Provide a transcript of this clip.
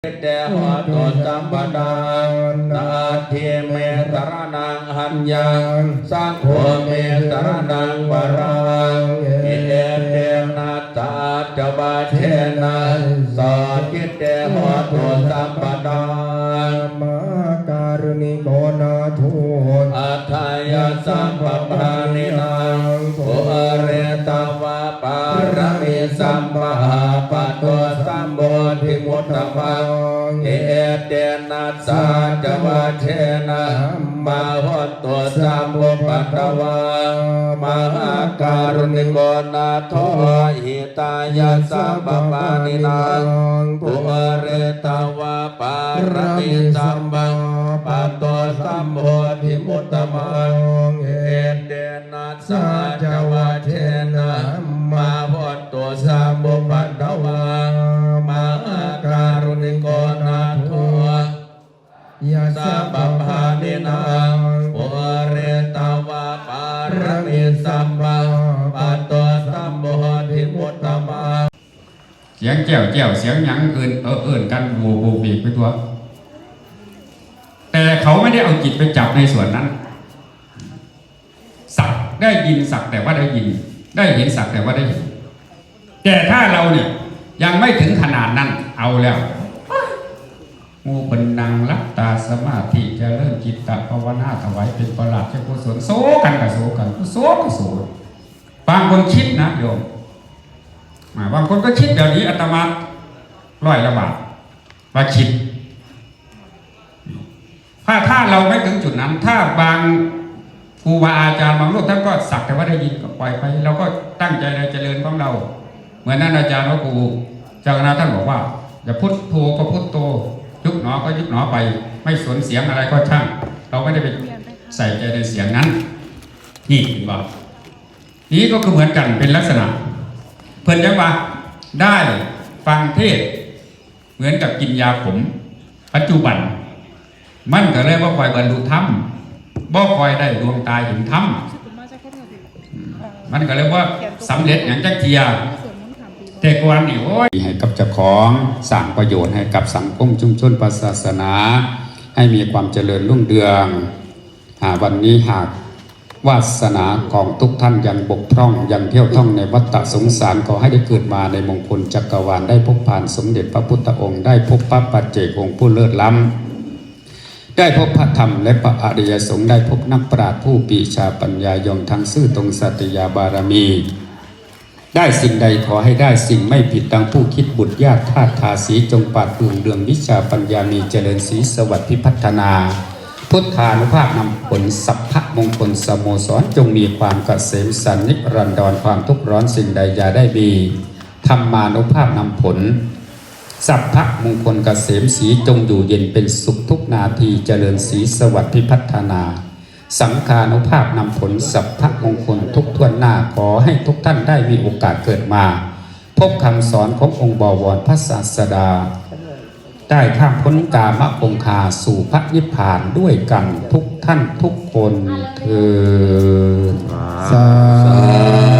เตหะตุสัมปทานาทิเมตรนังหันยังสังโฆเมตรนังปรังอิเอเตนะตาจบาเทนะสัจจิเตหะตุสัมปทามาการุณิโกนาทุอัฏฐายสัมปปานินังปุเรตวะปารมิสัมปหาปะโตสัมโพธิมุตตะมังเอเตนะสัจวะเทนะมาหุตตุสัมปุปัตตวามหาการุณิโกนาโทหิตายะสัมปปานินังปุเรตวะปารมิสัมปปะโตสัมโพธิมุตตะมังเอเตนะสัจวะเทนะมาหุตตุสัมปุปัตตวามหาการุณิโกนาโทสัมปปานินังปุเรตวะปารมิสัมปปะโตสัมโพธิมุตตะมังเสียงแก้วแก้วเสียงหยังเอื่นกันโวโวบีกไปตัวแต่เขาไม่ได้เอาจิตไปจับในส่วนนั้นสักได้ยินสักแต่ว่าได้ยินได้เห็นสักแต่ว่าได้เห็นแต่ถ้าเราเนี่ยยังไม่ถึงขนาดนั้นเอาแล้วมูปนังรักตาสมาธิจะเริ่มจิตตภาวนาถวายเป็นประหลาดเจ้ากุศลโซกันกับโซกันโซก็โซบางคนคิดนะโยมบางคนก็คิดแบบนี้อาตมา100 ละบาทว่าคิดถ้าเราไม่ถึงจุดนั้นถ้าบางครูบาอาจารย์บางรูปท่านก็สักแต่ว่าได้ยินก็ปล่อยไปเราก็ตั้งใจในเจริญของเราเหมือนนั้นอาจารย์ว่าครูเจ้าคณะท่านบอกว่าอย่าพุทโธก็พุทโธยุบหนอก็ยุบหนอไปไม่สนเสียงอะไรก็ช่างเราไม่ได้ไปใส่ใจในเสียงนั้นนี่ว่านี้ก็คือเหมือนกันเป็นลักษณะเพิ่นยังว่าได้ฟังเทศเหมือนกับกินยาขมปัจจุบันมันก็เลยว่าคอยบรรลุธรรมบ่คอยได้ดวงตาเห็นธรรมมันก็เลยว่าสำเร็จอย่างจักเทียแต่ก่อนนี่โอ้ยให้กับเจ้าของสร้างประโยชน์ให้กับสังคมชุมชนศาสนาให้มีความเจริญรุ่งเรืองวันนี้หากวาสนาของทุกท่านยังบกพร่องยังเที่ยวท่องในวัฏสงสารขอให้ได้เกิดมาในมงคลจักรวาลได้พบผ่านสมเด็จพระพุทธองค์ได้พบพระปัจเจกองค์ผู้เลิศล้ำได้พบพระธรรมและพระอริยสงฆ์ได้พบนักปราชญ์ผู้ปีชาปัญญายมทั้งซื่อตรงสัตยาบารมีได้สิ่งใดขอให้ได้สิ่งไม่ผิดดังผู้คิดบุตรญาติธาตุทาสีจงปราดเปรื่องวิชาปัญญามีเจริญศรีสวัสดิ์พิพัฒนาพุทธานุภาพนำผลสัพพะมงคลสโมสรจงมีความเกษมสันนิรันดรความทุกข์ร้อนสิ่งใดอย่าได้มีธรรมานุภาพนำผลสัพพะมงคลเกษมสีจงอยู่เย็นเป็นสุขทุกนาทีเจริญศรีสวัสดิ์พิพัฒนาสังฆานุภาพนำผลสัพพะมงคลทุกทั่วหน้าขอให้ทุกท่านได้มีโอกาสเกิดมาพบคำสอนขององค์บวรพระศาสดาได้ข้ามพ้นกามคงคาสู่พระนิพพานด้วยกันทุกท่านทุกคนเถิดสา